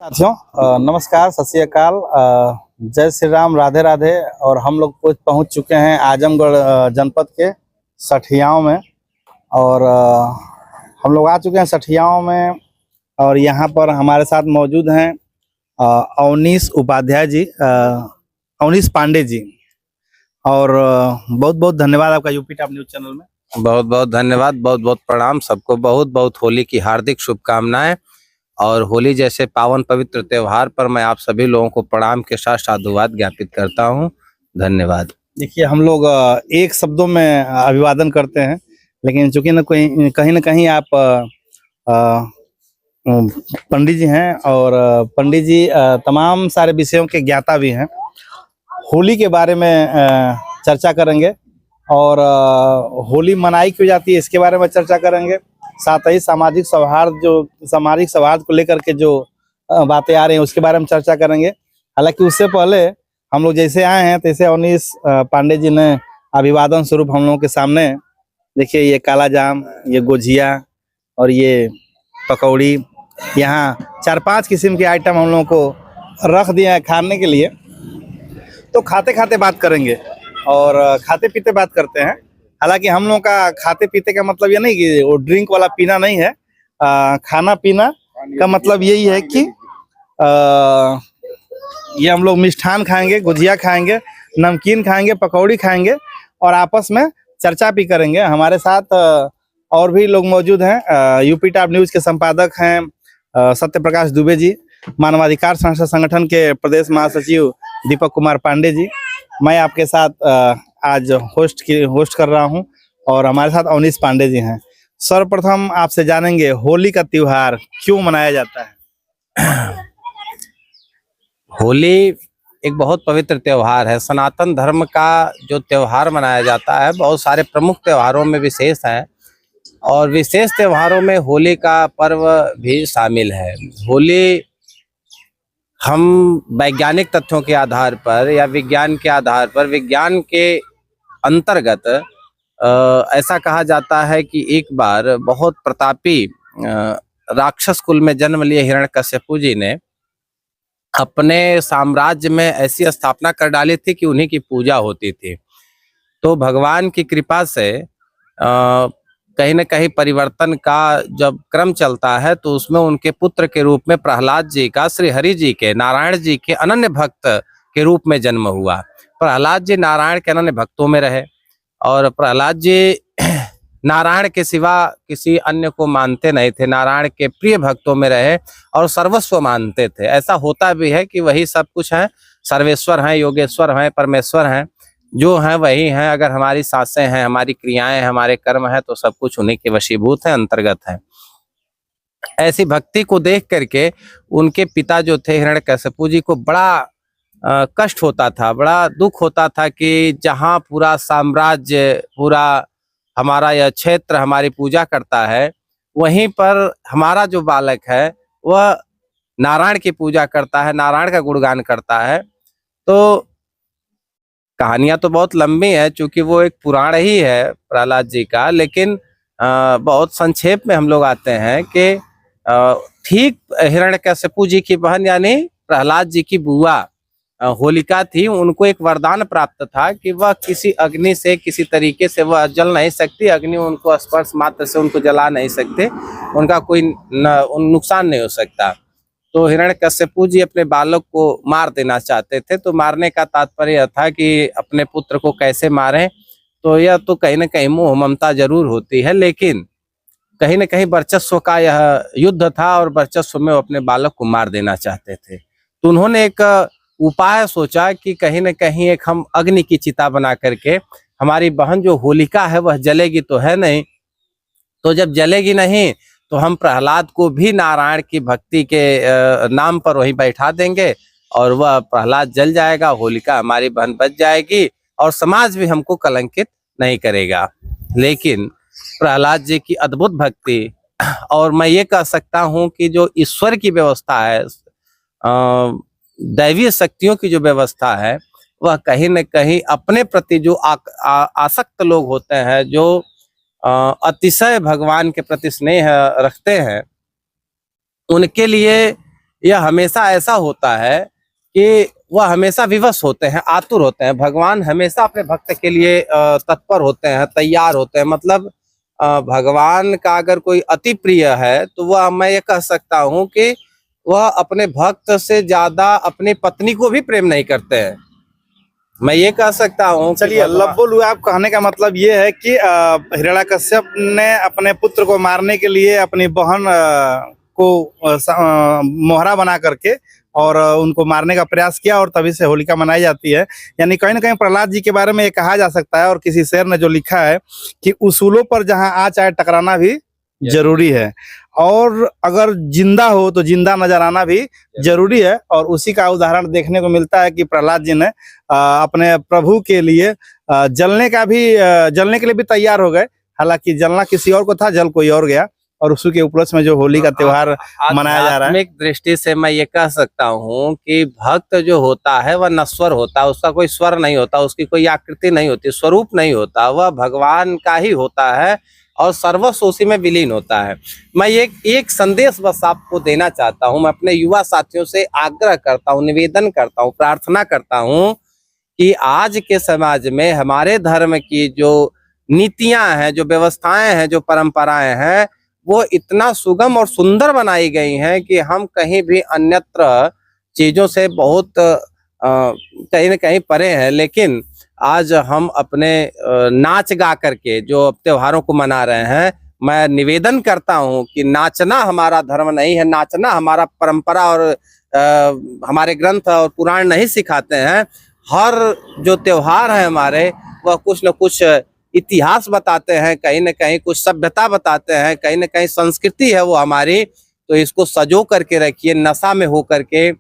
साथियों नमस्कार, सत श्री अकाल, जय श्री राम, राधे राधे। और हम लोग पहुंच चुके हैं आजमगढ़ जनपद के सठियाओं में। और हम लोग आ चुके हैं सठियाओं में। और यहाँ पर हमारे साथ मौजूद हैं अवनीश उपाध्याय जी, अवनीश पांडे जी। और बहुत बहुत धन्यवाद आपका यूपी टॉप न्यूज़ चैनल में। बहुत बहुत धन्यवाद, बहुत बहुत प्रणाम। सबको बहुत बहुत होली की हार्दिक शुभकामनाएं। और होली जैसे पावन पवित्र त्योहार पर मैं आप सभी लोगों को प्रणाम के साथ साधुवाद ज्ञापित करता हूं। धन्यवाद। देखिए, हम लोग एक शब्दों में अभिवादन करते हैं, लेकिन चूंकि कहीं ना कहीं आप पंडित जी हैं और पंडित जी तमाम सारे विषयों के ज्ञाता भी हैं। होली के बारे में चर्चा करेंगे और होली मनाई क्यों जाती है इसके बारे में चर्चा करेंगे। साथ ही सामाजिक सौहार्द को लेकर के जो बातें आ रही हैं उसके बारे में चर्चा करेंगे। हालांकि उससे पहले हम लोग जैसे आए हैं तैसे अवनीश पांडे जी ने अभिवादन स्वरूप हम लोगों के सामने, देखिए, ये काला जाम, ये गुजिया और ये पकौड़ी, यहाँ 4-5 किस्म के आइटम हम लोगों को रख दिया है खाने के लिए। तो खाते खाते बात करेंगे और खाते पीते बात करते हैं। हालांकि हम लोगों का खाते पीते का मतलब ये नहीं कि वो ड्रिंक वाला पीना नहीं है। खाना पीना का मतलब यही है कि ये हम लोग मिष्ठान खाएंगे, गुजिया खाएंगे, नमकीन खाएंगे, पकौड़ी खाएंगे और आपस में चर्चा भी करेंगे। हमारे साथ और भी लोग मौजूद हैं। यूपी टॉप न्यूज़ के संपादक हैं सत्य प्रकाश दुबे जी, मानवाधिकार संगठन के प्रदेश महासचिव दीपक कुमार पांडे जी। मैं आपके साथ आज होस्ट कर रहा हूं और हमारे साथ अवनीश पांडे जी हैं। सर्वप्रथम आपसे जानेंगे, होली का त्योहार क्यों मनाया जाता है? होली एक बहुत पवित्र त्योहार है। सनातन धर्म का जो त्योहार मनाया जाता है, बहुत सारे प्रमुख त्योहारों में विशेष है और विशेष त्योहारों में होली का पर्व भी शामिल है। होली हम वैज्ञानिक तथ्यों के आधार पर या विज्ञान के आधार पर, विज्ञान के अंतर्गत ऐसा कहा जाता है कि एक बार बहुत प्रतापी राक्षस कुल में जन्म लिए हिरण्यकश्यपु जी ने अपने साम्राज्य में ऐसी स्थापना कर डाली थी कि उन्हीं की पूजा होती थी। तो भगवान की कृपा से कहीं न कहीं परिवर्तन का जब क्रम चलता है तो उसमें उनके पुत्र के रूप में प्रहलाद जी का श्री हरि जी के, नारायण जी के अनन्य भक्त के रूप में जन्म हुआ। प्रहलाद जी नारायण के अनन्य भक्तों में रहे और प्रहलाद जी नारायण के सिवा किसी अन्य को मानते नहीं थे, नारायण के प्रिय भक्तों में रहे और सर्वस्व मानते थे। ऐसा होता भी है कि वही सब कुछ है, सर्वेश्वर हैं, योगेश्वर हैं, परमेश्वर हैं, जो हैं वही हैं। अगर हमारी सांसें हैं, हमारी क्रियाएं हैं, हमारे कर्म हैं, तो सब कुछ उन्हीं के वशीभूत हैं, अंतर्गत हैं। ऐसी भक्ति को देख करके उनके पिता जो थे हिरण्यकश्यपु जी को बड़ा कष्ट होता था, बड़ा दुख होता था कि जहाँ पूरा साम्राज्य, पूरा हमारा यह क्षेत्र हमारी पूजा करता है, वहीं पर हमारा जो बालक है वह नारायण की पूजा करता है, नारायण का गुणगान करता है। तो कहानियां तो बहुत लंबी है, चूंकि वो एक पुराण ही है प्रहलाद जी का, लेकिन बहुत संक्षेप में हम लोग आते हैं कि ठीक हिरण्यकश्यपु जी की बहन यानी प्रहलाद जी की बुआ होलिका थी, उनको एक वरदान प्राप्त था कि वह किसी अग्नि से किसी तरीके से वह जल नहीं सकती, अग्नि उनको स्पर्श मात्र से उनको जला नहीं सकते, उनका कोई नुकसान नहीं हो सकता। तो हिरण्यकश्यपु जी अपने बालक को मार देना चाहते थे। तो मारने का तात्पर्य यह था कि अपने पुत्र को कैसे मारें। तो यह तो कहीं न कहीं मोह ममता जरूर होती है, लेकिन कहीं न कहीं वर्चस्व का यह युद्ध था और वर्चस्व में वो अपने बालक को मार देना चाहते थे। तो उन्होंने एक उपाय सोचा कि कहीं न कहीं एक हम अग्नि की चिता बना करके, हमारी बहन जो होलिका है वह जलेगी तो है नहीं, तो जब जलेगी नहीं तो हम प्रहलाद को भी नारायण की भक्ति के नाम पर वहीं बैठा देंगे और वह प्रहलाद जल जाएगा, होलिका हमारी बहन बच जाएगी और समाज भी हमको कलंकित नहीं करेगा। लेकिन प्रहलाद जी की अद्भुत भक्ति और मैं ये कह सकता हूँ कि जो ईश्वर की व्यवस्था है, दैवीय शक्तियों की जो व्यवस्था है, वह कहीं न कहीं अपने प्रति जो आसक्त लोग होते हैं, जो अतिशय भगवान के प्रति स्नेह रखते हैं, उनके लिए यह हमेशा ऐसा होता है कि वह हमेशा विवश होते हैं, आतुर होते हैं। भगवान हमेशा अपने भक्त के लिए तत्पर होते हैं, तैयार होते हैं। मतलब भगवान का अगर कोई अति प्रिय है तो वह, मैं ये कह सकता हूँ कि वह अपने भक्त से ज्यादा अपनी पत्नी को भी प्रेम नहीं करते हैं। मैं ये कह सकता हूँ। चलिए, लब्बो लुआब कहने का मतलब ये है कि हिरण्यकश्यप ने अपने पुत्र को मारने के लिए अपनी बहन को मोहरा बना करके और उनको मारने का प्रयास किया, और तभी से होलिका मनाई जाती है। यानी कहीं ना कहीं प्रहलाद जी के बारे में ये कहा जा सकता है, और किसी शेर ने जो लिखा है कि उसूलों पर जहां आ चाहे टकराना भी जरूरी है, और अगर जिंदा हो तो जिंदा नजर आना भी जरूरी है। और उसी का उदाहरण देखने को मिलता है कि प्रहलाद जी ने अपने प्रभु के लिए जलने के लिए भी तैयार हो गए। हालांकि जलना किसी और को था, जल कोई और गया, और उसी के उपलक्ष्य में जो होली का त्योहार मनाया जा रहा है। आध्यात्मिक दृष्टि से मैं ये कह सकता हूँ कि भक्त जो होता है वह नश्वर होता है, उसका कोई स्वर नहीं होता, उसकी कोई आकृति नहीं होती, स्वरूप नहीं होता, वह भगवान का ही होता है और सर्वस्व उसी में विलीन होता है। मैं एक संदेश बस आपको देना चाहता हूँ। मैं अपने युवा साथियों से आग्रह करता हूँ, निवेदन करता हूँ, प्रार्थना करता हूँ कि आज के समाज में हमारे धर्म की जो नीतियां हैं, जो व्यवस्थाएं हैं, जो परंपराएं हैं, वो इतना सुगम और सुंदर बनाई गई हैं कि हम कहीं भी अन्यत्र चीजों से बहुत कहीं न कहीं परे हैं। लेकिन आज हम अपने नाच गा करके जो त्योहारों को मना रहे हैं, मैं निवेदन करता हूं कि नाचना हमारा धर्म नहीं है, नाचना हमारा परंपरा और हमारे ग्रंथ और पुराण नहीं सिखाते हैं। हर जो त्योहार है हमारे, वह कुछ न कुछ इतिहास बताते हैं, कहीं न कहीं कुछ सभ्यता बताते हैं, कहीं न कहीं संस्कृति है वो हमारी। तो इसको सजो करके रखिए, नशा में हो करके,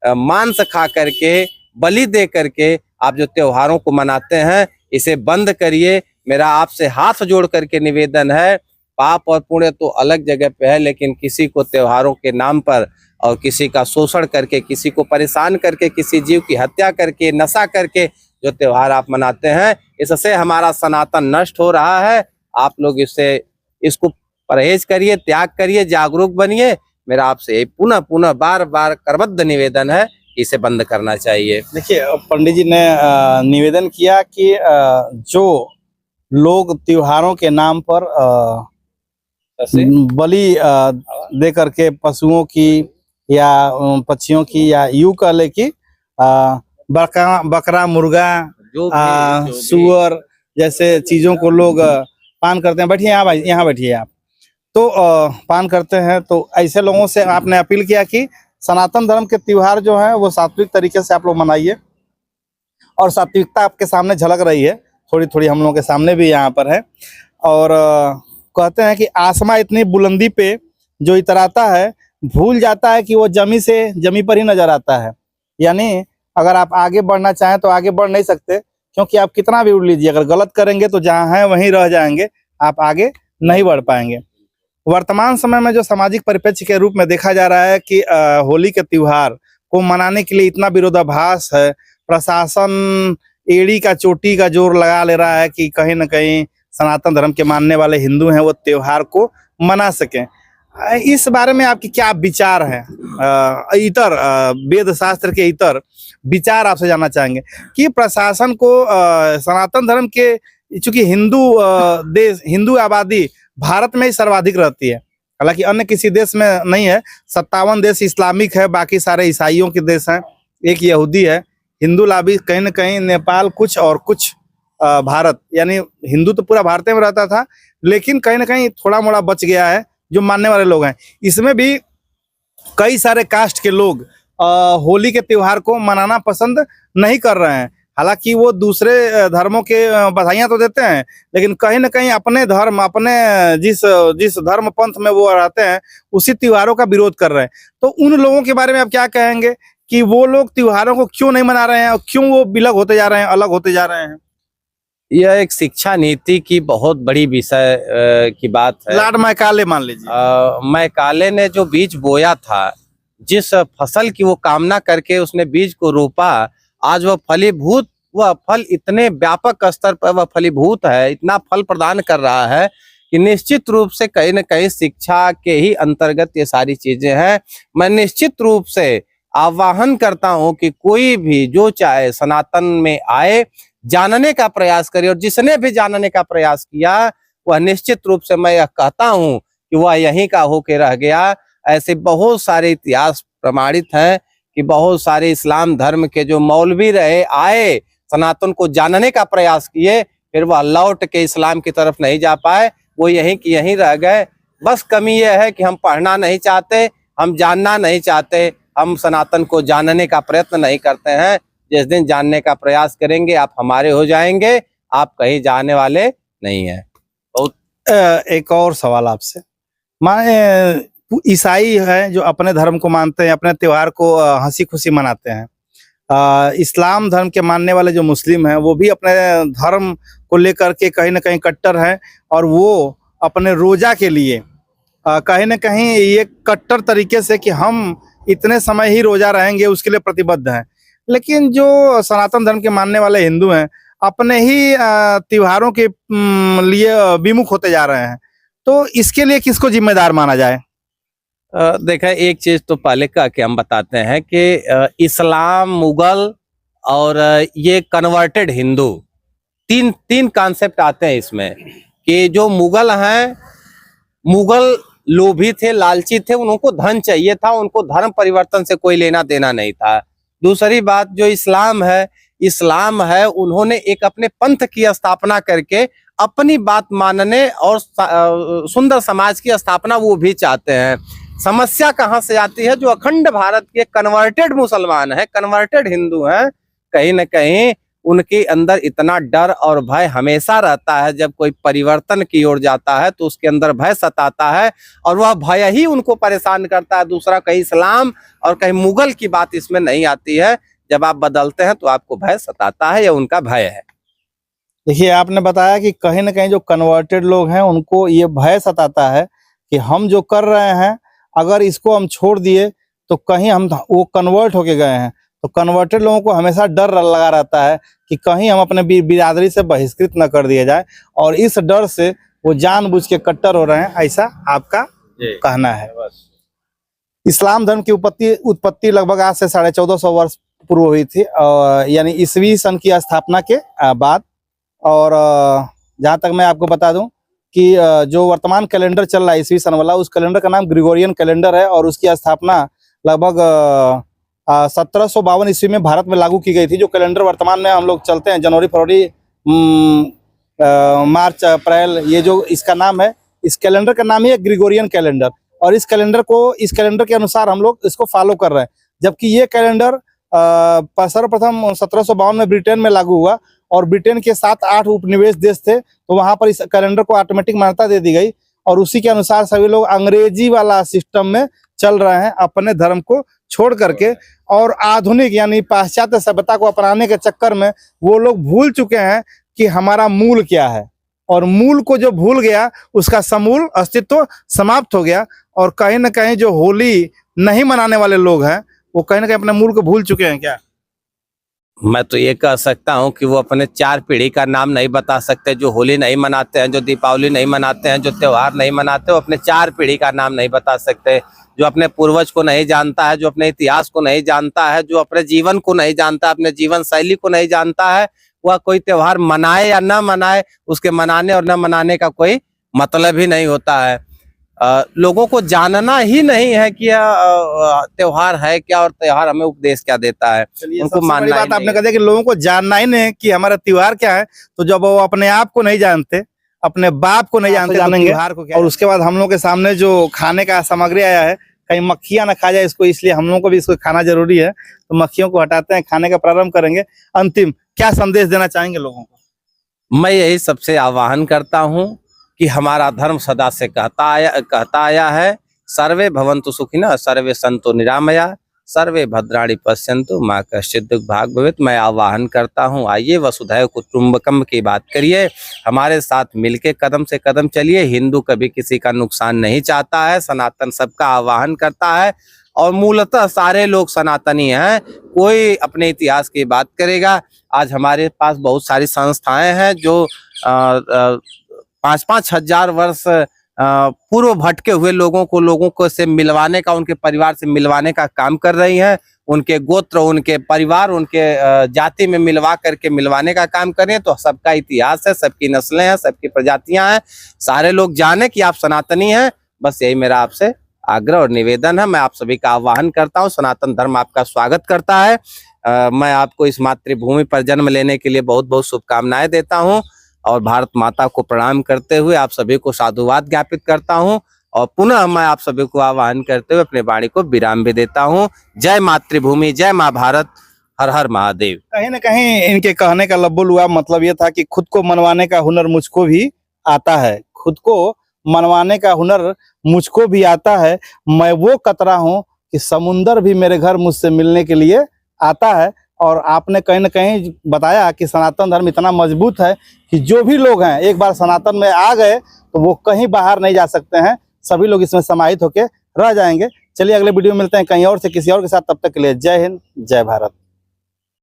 मांस खा करके, बलि दे करके आप जो त्योहारों को मनाते हैं, इसे बंद करिए। मेरा आपसे हाथ जोड़ करके निवेदन है। पाप और पुण्य तो अलग जगह पे है, लेकिन किसी को त्योहारों के नाम पर और किसी का शोषण करके, किसी को परेशान करके, किसी जीव की हत्या करके, नशा करके जो त्योहार आप मनाते हैं, इससे हमारा सनातन नष्ट हो रहा है। आप लोग इसको परहेज करिए, त्याग करिए, जागरूक बनिए। मेरा आपसे पुनः पुनः बार बार करबद्ध निवेदन है, इसे बंद करना चाहिए। देखिए, पंडित जी ने निवेदन किया कि जो लोग त्योहारों के नाम पर बलि दे करके पशुओं की या पक्षियों की, या यूं कह ले कि बकरा मुर्गा, सुअर जैसे चीजों को लोग पान करते हैं। बैठिए यहाँ भाई, यहाँ बैठिए आप। तो पान करते हैं, तो ऐसे लोगों से आपने अपील किया कि सनातन धर्म के त्योहार जो है वो सात्विक तरीके से आप लोग मनाइए, और सात्विकता आपके सामने झलक रही है, थोड़ी थोड़ी हम लोगों के सामने भी यहाँ पर है। और कहते हैं कि आसमां इतनी बुलंदी पे जो इतराता है, भूल जाता है कि वो जमी पर ही नजर आता है। यानी अगर आप आगे बढ़ना चाहें तो आगे बढ़ नहीं सकते, क्योंकि आप कितना भी उड़ लीजिए, अगर गलत करेंगे तो जहाँ हैं वहीं रह जाएंगे, आप आगे नहीं बढ़ पाएंगे। वर्तमान समय में जो सामाजिक परिप्रेक्ष्य के रूप में देखा जा रहा है कि होली के त्योहार को मनाने के लिए इतना विरोधाभास है, प्रशासन एड़ी का चोटी का जोर लगा ले रहा है कि कहीं ना कहीं सनातन धर्म के मानने वाले हिंदू हैं वो त्योहार को मना सकें। इस बारे में आपके क्या विचार हैं? इतर वेद शास्त्र के इतर विचार आपसे जानना चाहेंगे कि प्रशासन को सनातन धर्म के, चूंकि हिंदू आबादी भारत में ही सर्वाधिक रहती है, हालांकि अन्य किसी देश में नहीं है। 57 देश इस्लामिक है, बाकी सारे ईसाइयों के देश हैं, एक यहूदी है। हिंदू लाभी कहीं न कहीं नेपाल कुछ और कुछ भारत, यानी हिंदू तो पूरा भारत में रहता था, लेकिन कहीं ना कहीं थोड़ा मोड़ा बच गया है जो मानने वाले लोग हैं। इसमें भी कई सारे कास्ट के लोग होली के त्योहार को मनाना पसंद नहीं कर रहे हैं। हालांकि वो दूसरे धर्मों के बधाइयां तो देते हैं, लेकिन कहीं ना कहीं अपने धर्म, अपने जिस धर्म पंथ में वो रहते हैं, उसी त्योहारों का विरोध कर रहे हैं। तो उन लोगों के बारे में आप क्या कहेंगे कि वो लोग त्योहारों को क्यों नहीं मना रहे हैं, और क्यों वो विलग होते जा रहे हैं, अलग होते जा रहे हैं? यह एक शिक्षा नीति की बहुत बड़ी विषय की बात है। लॉर्ड मैकाले मान लीजिए, मैकाले ने जो बीज बोया था, जिस फसल की वो कामना करके उसने बीज को रोपा, आज वह फलीभूत, वह फल इतने व्यापक स्तर पर वह फलीभूत है, इतना फल प्रदान कर रहा है कि निश्चित रूप से कहीं न कहीं शिक्षा के ही अंतर्गत ये सारी चीजें हैं। मैं निश्चित रूप से आह्वान करता हूं कि कोई भी जो चाहे सनातन में आए, जानने का प्रयास करे, और जिसने भी जानने का प्रयास किया वह निश्चित रूप से मैं यह कहता हूं कि वह यहीं का होके रह गया। ऐसे बहुत सारे इतिहास प्रमाणित हैं कि बहुत सारे इस्लाम धर्म के जो मौलवी रहे, आए, सनातन को जानने का प्रयास किए, फिर वह लौट के इस्लाम की तरफ नहीं जा पाए, वो यहीं की यहीं रह गए। बस कमी यह है कि हम पढ़ना नहीं चाहते, हम जानना नहीं चाहते, हम सनातन को जानने का प्रयत्न नहीं करते हैं। जिस दिन जानने का प्रयास करेंगे आप हमारे हो जाएंगे, आप कहीं जाने वाले नहीं हैं। एक और सवाल आपसे, माने ईसाई हैं जो अपने धर्म को मानते हैं, अपने त्योहार को हंसी खुशी मनाते हैं। इस्लाम धर्म के मानने वाले जो मुस्लिम हैं वो भी अपने धर्म को लेकर के कहीं ना कहीं कट्टर हैं, और वो अपने रोजा के लिए कहीं ना कहीं ये कट्टर तरीके से कि हम इतने समय ही रोजा रहेंगे उसके लिए प्रतिबद्ध हैं। लेकिन जो सनातन धर्म के मानने वाले हिंदू हैं अपने ही त्योहारों के लिए विमुख होते जा रहे हैं, तो इसके लिए किसको जिम्मेदार माना जाए? देखा, एक चीज तो पहले का कि हम बताते हैं कि इस्लाम, मुगल और ये कन्वर्टेड हिंदू, तीन कॉन्सेप्ट आते हैं इसमें। कि जो मुगल हैं, मुगल लोभी थे, लालची थे, उनको धन चाहिए था, उनको धर्म परिवर्तन से कोई लेना देना नहीं था। दूसरी बात जो इस्लाम है, उन्होंने एक अपने पंथ की स्थापना करके अपनी बात मानने और सुंदर समाज की स्थापना वो भी चाहते हैं। समस्या कहाँ से आती है? जो अखंड भारत के कन्वर्टेड मुसलमान हैं, कन्वर्टेड हिंदू हैं, कहीं न कहीं उनके अंदर इतना डर और भय हमेशा रहता है। जब कोई परिवर्तन की ओर जाता है तो उसके अंदर भय सताता है, और वह भय ही उनको परेशान करता है। दूसरा कहीं इस्लाम और कहीं मुगल की बात इसमें नहीं आती है। जब आप बदलते हैं तो आपको भय सताता है, या उनका भय है। देखिए, आपने बताया कि कहीं ना कहीं जो कन्वर्टेड लोग हैं उनको ये भय सताता है कि हम जो कर रहे हैं अगर इसको हम छोड़ दिए तो कहीं हम वो कन्वर्ट होके गए हैं, तो कन्वर्टेड लोगों को हमेशा डर लगा रहता है कि कहीं हम अपने बिरादरी से बहिष्कृत न कर दिया जाए, और इस डर से वो जानबूझ के कट्टर हो रहे हैं, ऐसा आपका कहना है। इस्लाम धर्म की उत्पत्ति लगभग आज से 1450 वर्ष पूर्व हुई थी, यानी ईसवी सन की स्थापना के बाद। और जहाँ तक मैं आपको बता दूं कि जो वर्तमान कैलेंडर चल रहा है ईसवी सन वाला, उस कैलेंडर का नाम ग्रिगोरियन कैलेंडर है, और उसकी स्थापना लगभग 1752 ईस्वी में भारत में लागू की गई थी। जो कैलेंडर वर्तमान में हम लोग चलते हैं, जनवरी, फरवरी, मार्च, अप्रैल, ये जो इसका नाम है, इस कैलेंडर का नाम ही है ग्रिगोरियन कैलेंडर। और इस कैलेंडर के अनुसार हम लोग इसको फॉलो कर रहे हैं। जबकि ये कैलेंडर सर्वप्रथम 1752 में ब्रिटेन में लागू हुआ, और ब्रिटेन के 7-8 उपनिवेश देश थे, तो वहां पर इस कैलेंडर को ऑटोमेटिक मान्यता दे दी गई, और उसी के अनुसार सभी लोग अंग्रेजी वाला सिस्टम में चल रहे हैं, अपने धर्म को छोड़ करके। और आधुनिक यानी पाश्चात्य सभ्यता को अपनाने के चक्कर में वो लोग भूल चुके हैं कि हमारा मूल क्या है, और मूल को जो भूल गया उसका समूल अस्तित्व समाप्त हो गया। और कहीं ना कहीं जो होली नहीं मनाने वाले लोग हैं वो कहीं ना कहीं अपने मूल को भूल चुके हैं क्या? मैं तो ये कह सकता हूँ कि वो अपने 4 पीढ़ी का नाम नहीं बता सकते। जो होली नहीं मनाते हैं, जो दीपावली नहीं मनाते हैं, जो त्योहार नहीं मनाते, वो अपने 4 पीढ़ी का नाम नहीं बता सकते। जो अपने पूर्वज को नहीं जानता है, जो अपने इतिहास को नहीं जानता है, जो अपने जीवन को नहीं जानता, अपने जीवन शैली को नहीं जानता है, वह कोई त्योहार मनाए या न मनाए, उसके मनाने और न मनाने का कोई मतलब ही नहीं होता है। लोगों को जानना ही नहीं है कि त्योहार है क्या और त्योहार हमें उपदेश क्या देता है। उनको मानना बात आपने कहा कि लोगों को जानना ही नहीं कि हमारा त्योहार क्या है, तो जब वो अपने आप को नहीं जानते, अपने बाप को नहीं जानते, जानेंगे त्योहार को क्या। और उसके बाद हम लोग के सामने जो खाने का सामग्री आया है, कहीं मक्खियां ना खा जाए इसको, इसलिए हम लोगों को भी इसको खाना जरूरी है। तो मक्खियों को हटाते हैं, खाने का प्रारंभ करेंगे। अंतिम क्या संदेश देना चाहेंगे लोगों को? मैं यही सबसे आह्वान करता हूँ कि हमारा धर्म सदा से कहता आया है, सर्वे भवन्तु सुखिनः, सर्वे सन्तु निरामया, सर्वे भद्राणि पश्यन्तु मा कश्चित् दुर्भाग् भवेत्। मैं आह्वान करता हूँ, आइए वसुधैव कुटुम्बकम की बात करिए, हमारे साथ मिलके कदम से कदम चलिए। हिंदू कभी किसी का नुकसान नहीं चाहता है, सनातन सबका आह्वान करता है, और मूलतः सारे लोग सनातनी हैं। कोई अपने इतिहास की बात करेगा। आज हमारे पास बहुत सारी संस्थाएं हैं जो 5-5 हजार वर्ष पूर्व भटके हुए लोगों को से मिलवाने का, उनके परिवार से मिलवाने का काम कर रही हैं। उनके गोत्र, उनके परिवार, उनके जाति में मिलवा करके मिलवाने का काम कर रही हैं। तो सबका इतिहास है, सबकी नस्लें हैं, सबकी प्रजातियां हैं, सारे लोग जाने कि आप सनातनी हैं। बस यही मेरा आपसे आग्रह और निवेदन है। मैं आप सभी का आह्वान करता हूं, सनातन धर्म आपका स्वागत करता है। मैं आपको इस मातृभूमि पर जन्म लेने के लिए बहुत बहुत शुभकामनाएं देता हूं और भारत माता को प्रणाम करते हुए आप सभी को साधुवाद ज्ञापित करता हूं और पुनः मैं आप सभी को आह्वान करते हुए अपने वाणी को विराम भी देता हूं। जय मातृभूमि, जय माँ भारत, हर हर महादेव। कहीं ना कहीं इनके कहने का लब्बुल हुआ मतलब ये था कि खुद को मनवाने का हुनर मुझको भी आता है, खुद को मनवाने का हुनर मुझको भी आता है। मैं वो कतरा हूँ कि समुंदर भी मेरे घर मुझसे मिलने के लिए आता है। और आपने कहीं ना कहीं बताया कि सनातन धर्म इतना मजबूत है कि जो भी लोग हैं एक बार सनातन में आ गए तो वो कहीं बाहर नहीं जा सकते हैं, सभी लोग इसमें समाहित होकर रह जाएंगे। चलिए अगले वीडियो में मिलते हैं कहीं और से, किसी और के साथ। तब तक के लिए जय हिंद, जय भारत।